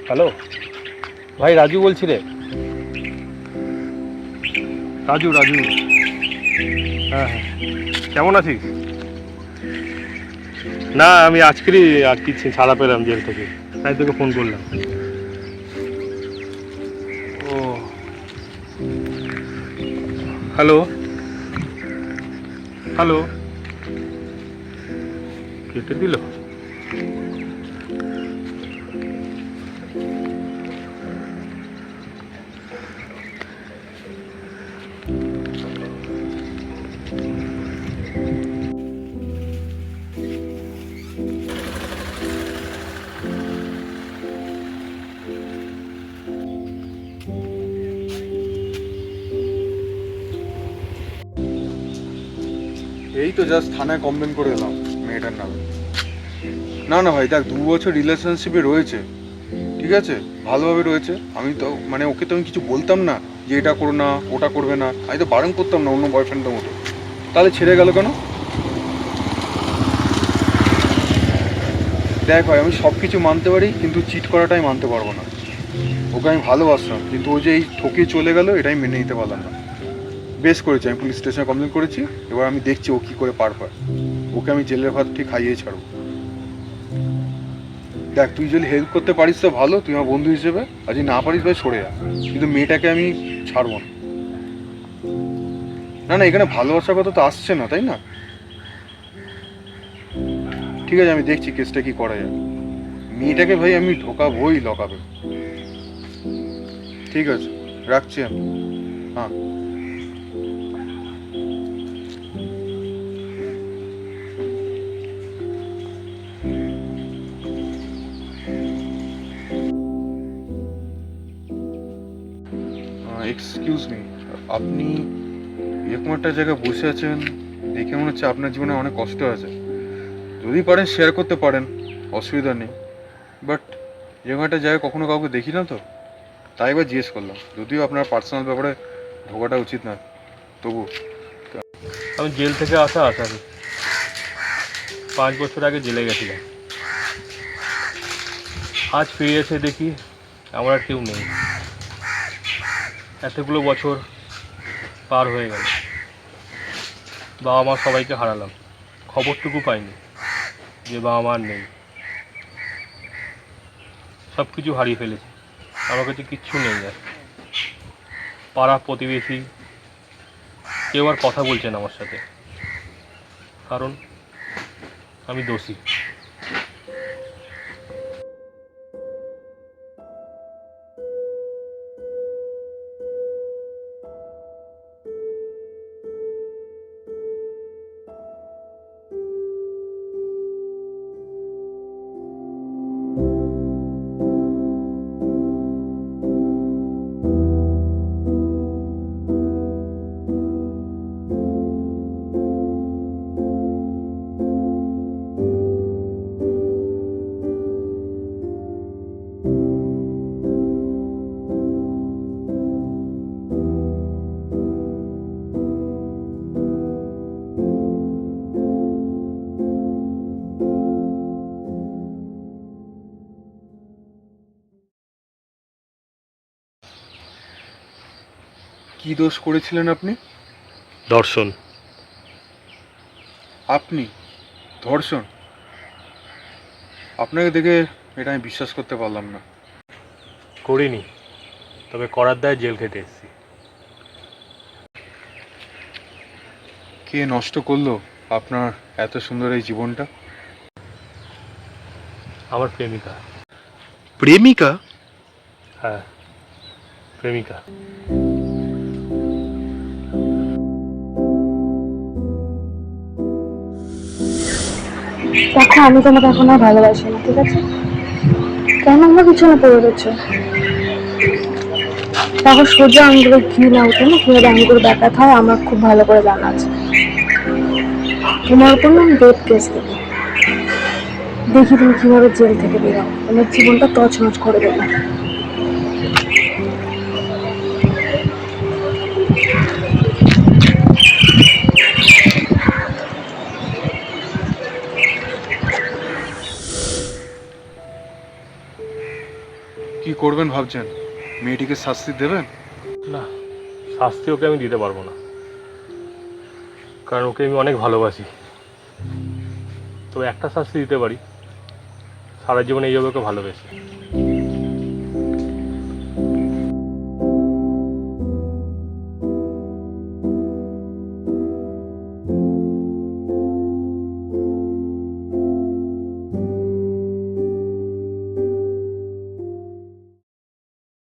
Hello ভাই, রাজু বলছি রে। রাজু রাজু, হ্যাঁ হ্যাঁ, কেমন আছিস? না, আমি আজকেরই আর কি ছাড়া পেলাম জেল থেকে, তাই তোকে ফোন করলাম। ও, হ্যালো হ্যালো, কেটে দিল। এই তো জাস্ট থানায় কমপ্লেন করে এলাম মেয়েটার নামে। না না ভাই, দেখ 2 বছর রিলেশনশিপে রয়েছে, ঠিক আছে, ভালোভাবে রয়েছে। আমি তো মানে ওকে তো আমি কিছু বলতাম না যে এটা করো না ওটা করবে না, আমি তো বারণ করতাম না অন্য বয়ফ্রেন্ডের মতো। তাহলে ছেড়ে গেল কেন? দেখ ভাই, আমি সব কিছু মানতে পারি কিন্তু চিট করাটাই মানতে পারবো না। ওকে আমি ভালোবাসতাম কিন্তু ও যে এই ঠকিয়ে চলে গেল এটাই মেনে নিতে পারলাম না। বেশ করেছি, আমি পুলিশ স্টেশনে কমপ্লেন করেছি। এবার আমি দেখছি ও কী করে পার পায়। ওকে আমি জেলের ভাত ঠিক খাইয়ে ছাড়বো। দেখ, তুই যদি হেল্প করতে পারিস তো ভালো, তুই আমার বন্ধু হিসেবে, আর যদি না পারিস ভাই সরে যা। কিন্তু মেয়েটাকে আমি ছাড়বো না। না না, এখানে ভালোবাসার কথা তো আসছে না, তাই না? ঠিক আছে, আমি দেখছি কেসটা কি করা যায়। মেয়েটাকে ভাই আমি ঢোকাবোই লকাবে। ঠিক আছে, রাখছি আমি। হ্যাঁ। এক্সকিউজ মি, আপনি এরকম একটা জায়গায় বসে আছেন, দেখে মনে হচ্ছে আপনার জীবনে অনেক কষ্ট আছে। যদি পারেন শেয়ার করতে পারেন, অসুবিধা নেই। বাট এরকম একটা জায়গায় কখনো কাউকে দেখি না তো, তাই এবার জিজ্ঞেস করলাম। যদিও আপনার পার্সোনাল ব্যাপারে ঢোকাটা উচিত না, তবু। আমি জেল থেকে আসা আসামি, 5 বছর আগে জেলে গেছিলাম। আজ ফিরে এসে দেখি আমার আর কেউ নেই। এতগুলো বছর পার হয়ে গেল, বাবা মা সবাইকে হারালাম, খবরটুকু পাইনি যে বাবা মা নেই। সব কিছু হারিয়ে ফেলেছি, আমার কাছে কিচ্ছু নেই আর। পাড়া প্রতিবেশী কেউ আর কথা বলছে না আমার সাথে, কারণ আমি দোষী। কি দোষ করেছিলেন আপনি? দর্শন। আপনি ধর্ষণ? আপনাকে দেখে এটা আমি বিশ্বাস করতে পারলাম না। করিনি, তবে করার দায় জেল খেটে এসেছি। কে নষ্ট করলো আপনার এত সুন্দর এই জীবনটা? আমার প্রেমিকা। প্রেমিকা? হ্যাঁ, প্রেমিকা। দেখো, আমি তোমাকে এখন আর ভালোবাসি না, ঠিক আছে? কেন আমার পিছনে পড়ে রয়েছে? দেখো, সোজা আঙ্গুলে ঘি না উঠে না কিভাবে আঙ্গুর ব্যাপার হয় আমার খুব ভালো করে জানা আছে। তোমার উপর না আমি রেপ কেস দেবো, দেখি তুমি কিভাবে জেল থেকে বেরো, তোমার জীবনটা তছনছ করে দেবো। কি করবেন ভাবছেন? মেয়েটিকে শাস্তি দেবেন? না, শাস্তি ওকে আমি দিতে পারবো না, কারণ ওকে আমি অনেক ভালোবাসি। তবে একটা শাস্তি দিতে পারি, সারা জীবনে এইভাবে ওকে ভালোবেসে।